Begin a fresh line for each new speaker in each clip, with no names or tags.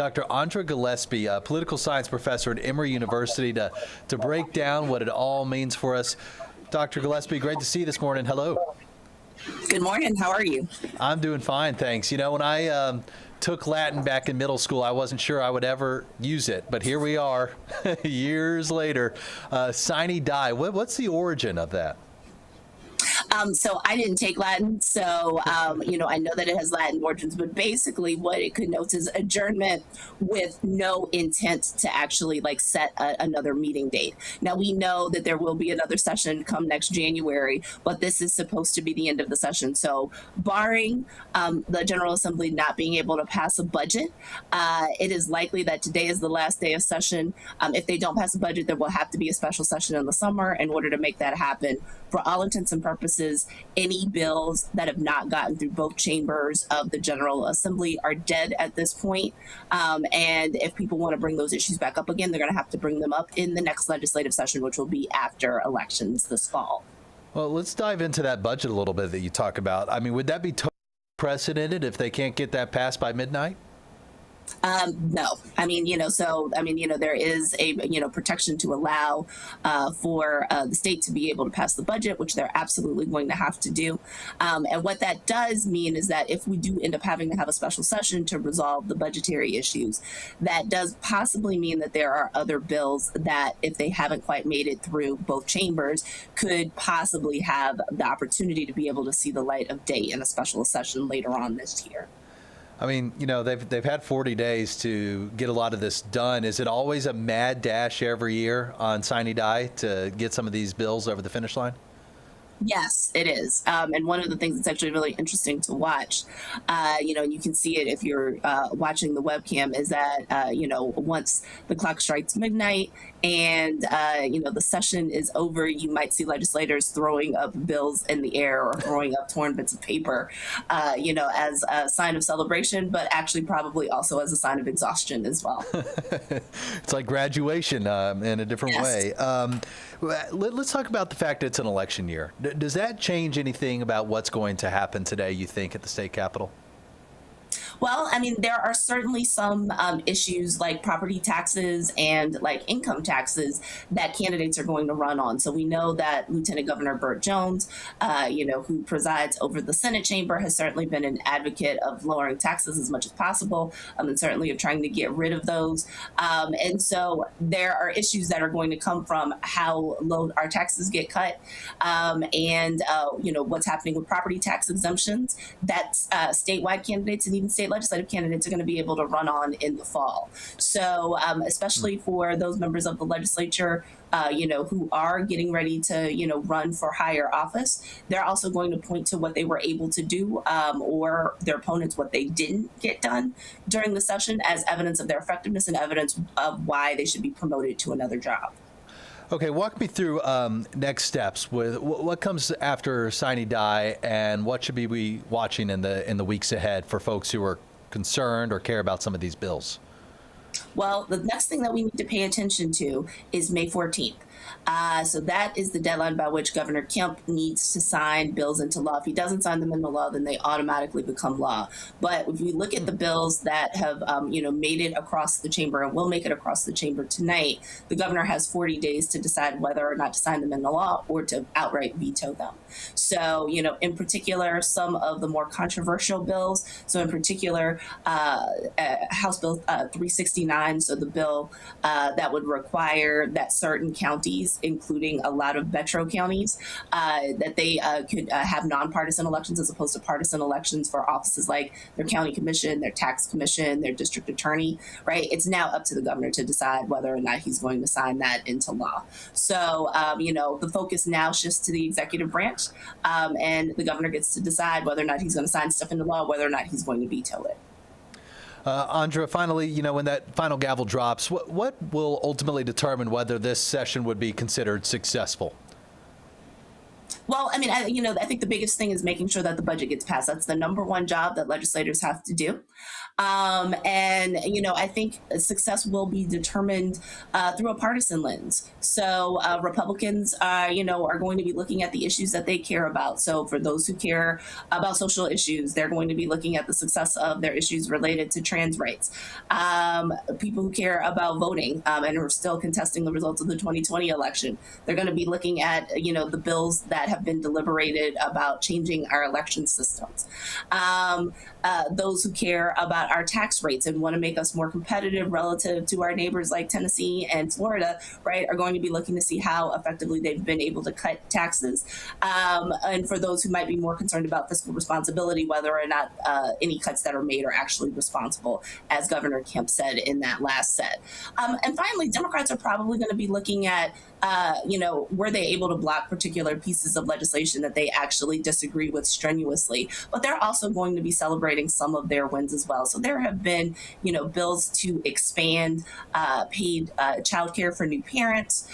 Dr. Andra Gillespie, a political science professor at Emory University, to break down what it all means for us. Dr. Gillespie, great to see you this morning. Hello.
Good morning. How are you?
I'm doing fine, thanks. You know, when I took Latin back in middle school, I wasn't sure I would ever use it, but here we are years later. Sine Die, what's the origin of that?
So I didn't take Latin, so I know that it has Latin origins, but basically what it connotes is adjournment with no intent to actually set another meeting date. Now we know that there will be another session come next January, but this is supposed to be the end of the session. So barring the General Assembly not being able to pass a budget, it is likely that today is the last day of session. If they don't pass a budget, there will have to be a special session in the summer in order to make that happen. For all intents and purposes, any bills that have not gotten through both chambers of the General Assembly are dead at this point. And if people want to bring those issues back up again, they're going to have to bring them up in the next legislative session, which will be after elections this fall.
Well, let's dive into that budget a little bit that you talk about. I mean, would that be totally unprecedented if they can't get that passed by midnight?
No, there is a, protection to allow for the state to be able to pass the budget, which they're absolutely going to have to do. And what that does mean is that if we do end up having to have a special session to resolve the budgetary issues, that does possibly mean that there are other bills that, if they haven't quite made it through both chambers, could possibly have the opportunity to be able to see the light of day in a special session later on this year.
I mean, they've had 40 days to get a lot of this done. Is it always a mad dash every year on Sine Die to get some of these bills over the finish line?
Yes, it is. And one of the things that's actually really interesting to watch, and you can see it if you're watching the webcam, is that, once the clock strikes midnight and, the session is over, you might see legislators throwing up bills in the air or throwing up torn bits of paper, as a sign of celebration, but actually probably also as a sign of exhaustion as well.
It's like graduation in a different way. Let's talk about the fact that it's an election year. Does that change anything about what's going to happen today, you think, at the state capitol?
Well, there are certainly some issues like property taxes and income taxes that candidates are going to run on. So we know that Lieutenant Governor Burt Jones, who presides over the Senate chamber, has certainly been an advocate of lowering taxes as much as possible, and certainly of trying to get rid of those. And so there are issues that are going to come from how low our taxes get cut, and what's happening with property tax exemptions that statewide candidates and even state legislative candidates are going to be able to run on in the fall. So especially for those members of the legislature, who are getting ready to, run for higher office, they're also going to point to what they were able to do, or their opponents what they didn't get done during the session as evidence of their effectiveness and evidence of why they should be promoted to another job.
Okay, walk me through next steps. With what comes after Sine Die, and what should we be watching in the weeks ahead for folks who are concerned or care about some of these bills?
Well, the next thing that we need to pay attention to is May 14th. So that is the deadline by which Governor Kemp needs to sign bills into law. If he doesn't sign them into law, then they automatically become law. But if we look at the bills that have, made it across the chamber and will make it across the chamber tonight, the governor has 40 days to decide whether or not to sign them into law or to outright veto them. So, in particular, some of the more controversial bills. So in particular, House Bill 369, so the bill that would require that certain counties, including a lot of metro counties, that they could have nonpartisan elections as opposed to partisan elections for offices like their county commission, their tax commission, their district attorney, right? It's now up to the governor to decide whether or not he's going to sign that into law. So, the focus now shifts to the executive branch, and the governor gets to decide whether or not he's going to sign stuff into law, whether or not he's going to veto it.
Andra, finally, when that final gavel drops, what will ultimately determine whether this session would be considered successful?
Well, I think the biggest thing is making sure that the budget gets passed. That's the number one job that legislators have to do. And, I think success will be determined through a partisan lens. So Republicans, are going to be looking at the issues that they care about. So for those who care about social issues, they're going to be looking at the success of their issues related to trans rights. People who care about voting and are still contesting the results of the 2020 election, they're going to be looking at, the bills that have been deliberated about changing our election systems. Those who care about our tax rates and want to make us more competitive relative to our neighbors like Tennessee and Florida, right, are going to be looking to see how effectively they've been able to cut taxes. And for those who might be more concerned about fiscal responsibility, whether or not any cuts that are made are actually responsible, as Governor Kemp said in that last set. And finally, Democrats are probably going to be looking at, were they able to block particular pieces of legislation that they actually disagree with strenuously? But they're also going to be celebrating some of their wins as well. So there have been, bills to expand paid childcare for new parents,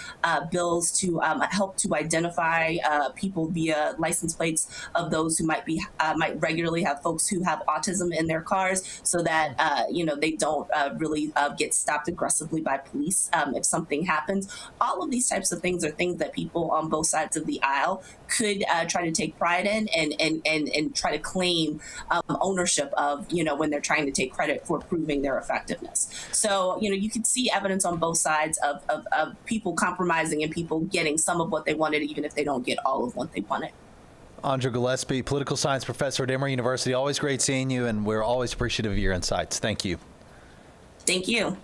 bills to help to identify people via license plates of those who might regularly have folks who have autism in their cars, so that they don't really get stopped aggressively by police if something happens. All of these types of things are things that people on both sides of the aisle could try to take pride in and try to claim ownership of, when they're trying to take credit for proving their effectiveness. So, you can see evidence on both sides of people compromising and people getting some of what they wanted, even if they don't get all of what they wanted.
Andra Gillespie, political science professor at Emory University. Always great seeing you, and we're always appreciative of your insights. Thank you.
Thank you.